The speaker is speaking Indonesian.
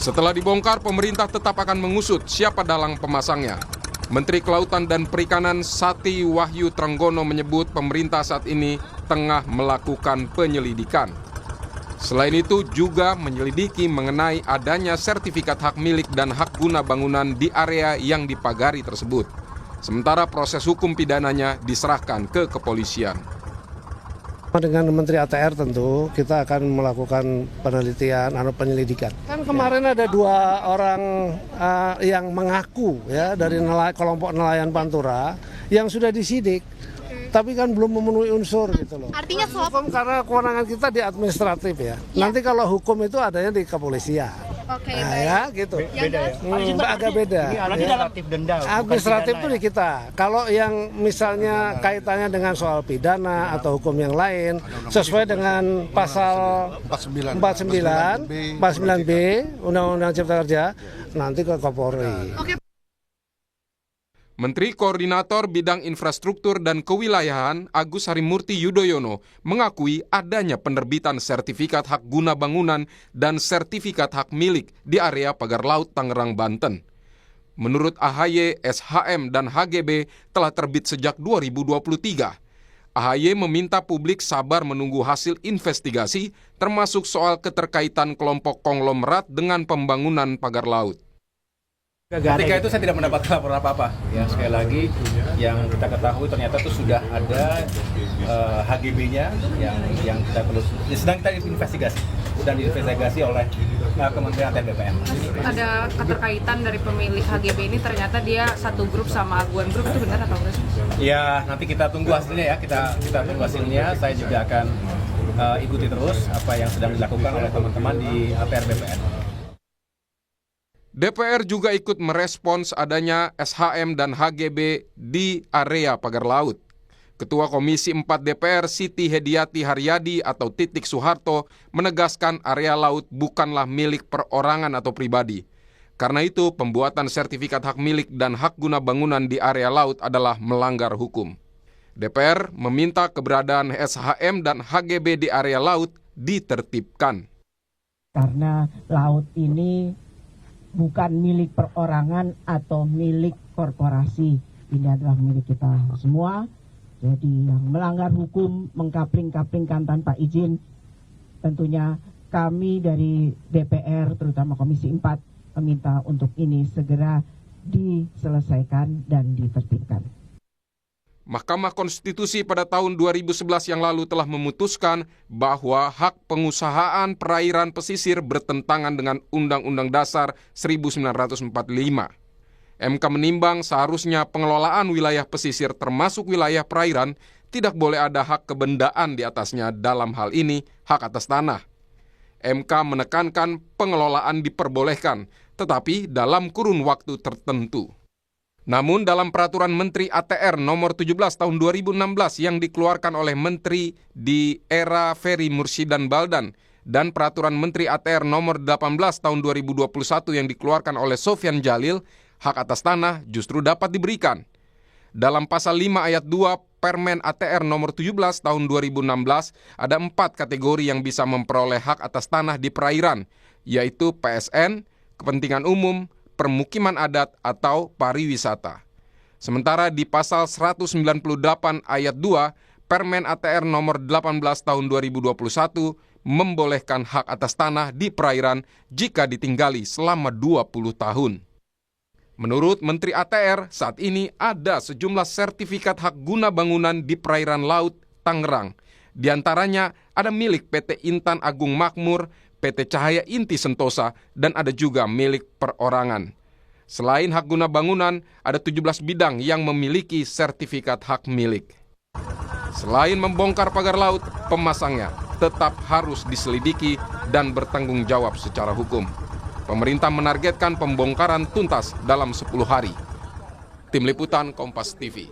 Setelah dibongkar, pemerintah tetap akan mengusut siapa dalang pemasangnya. Menteri Kelautan dan Perikanan Sati Wahyu Trenggono menyebut pemerintah saat ini tengah melakukan penyelidikan. Selain itu juga menyelidiki mengenai adanya sertifikat hak milik dan hak guna bangunan di area yang dipagari tersebut. Sementara proses hukum pidananya diserahkan ke kepolisian. Dengan Menteri ATR tentu kita akan melakukan penelitian atau penyelidikan. Kan kemarin ada 2 orang yang mengaku ya dari kelompok nelayan Pantura yang sudah disidik, tapi kan belum memenuhi unsur gitu loh. Artinya hukum karena kewenangan kita di administratif ya. Nanti kalau hukum itu adanya di kepolisian. Oke, nah, ya gitu. Beda ya. Agak beda. Ini administratif denda. Administratif itu di kita. Kalau yang misalnya kaitannya dengan soal pidana atau hukum yang lain sesuai dengan pasal 49B Undang-Undang Cipta Kerja nanti ke Kapolri. Menteri Koordinator Bidang Infrastruktur dan Kewilayahan Agus Harimurti Yudhoyono mengakui adanya penerbitan sertifikat hak guna bangunan dan sertifikat hak milik di area pagar laut Tangerang, Banten. Menurut AHY, SHM, dan HGB telah terbit sejak 2023. AHY meminta publik sabar menunggu hasil investigasi termasuk soal keterkaitan kelompok konglomerat dengan pembangunan pagar laut. Ketika itu saya tidak mendapat laporan apa-apa. Ya, sekali lagi yang kita ketahui ternyata itu sudah ada HGB-nya yang kita perlu sedang kita investigasi dan diinvestigasi oleh Kementerian ATR BPN. Ada keterkaitan dari pemilik HGB ini, ternyata dia satu grup sama Aguan Group, itu benar atau enggak? Ya, nanti kita tunggu hasilnya ya. Kita tunggu hasilnya. Saya juga akan ikuti terus apa yang sedang dilakukan oleh teman-teman di ATR BPN. DPR juga ikut merespons adanya SHM dan HGB di area pagar laut. Ketua Komisi 4 DPR Siti Hediati Haryadi atau Titik Soeharto menegaskan area laut bukanlah milik perorangan atau pribadi. Karena itu, pembuatan sertifikat hak milik dan hak guna bangunan di area laut adalah melanggar hukum. DPR meminta keberadaan SHM dan HGB di area laut ditertibkan. Karena laut ini bukan milik perorangan atau milik korporasi. Ini adalah milik kita semua. Jadi yang melanggar hukum, mengkapling-kaplingkan tanpa izin, tentunya kami dari DPR, terutama Komisi 4, meminta untuk ini segera diselesaikan dan ditertibkan. Mahkamah Konstitusi pada tahun 2011 yang lalu telah memutuskan bahwa hak pengusahaan perairan pesisir bertentangan dengan Undang-Undang Dasar 1945. MK menimbang seharusnya pengelolaan wilayah pesisir termasuk wilayah perairan tidak boleh ada hak kebendaan di atasnya, dalam hal ini hak atas tanah. MK menekankan pengelolaan diperbolehkan, tetapi dalam kurun waktu tertentu. Namun dalam Peraturan Menteri ATR nomor 17 tahun 2016 yang dikeluarkan oleh Menteri di era Ferry Mursidan Baldan dan Peraturan Menteri ATR nomor 18 tahun 2021 yang dikeluarkan oleh Sofyan Jalil, hak atas tanah justru dapat diberikan. Dalam pasal 5 ayat 2 Permen ATR nomor 17 tahun 2016 ada 4 kategori yang bisa memperoleh hak atas tanah di perairan, yaitu PSN, kepentingan umum, permukiman adat, atau pariwisata. Sementara di pasal 198 ayat 2 Permen ATR nomor 18 tahun 2021 membolehkan hak atas tanah di perairan jika ditinggali selama 20 tahun. Menurut Menteri ATR, saat ini ada sejumlah sertifikat hak guna bangunan di perairan laut Tangerang. Di antaranya ada milik PT Intan Agung Makmur, PT Cahaya Inti Sentosa, dan ada juga milik perorangan. Selain hak guna bangunan, ada 17 bidang yang memiliki sertifikat hak milik. Selain membongkar pagar laut, pemasangnya tetap harus diselidiki dan bertanggung jawab secara hukum. Pemerintah menargetkan pembongkaran tuntas dalam 10 hari. Tim Liputan Kompas TV.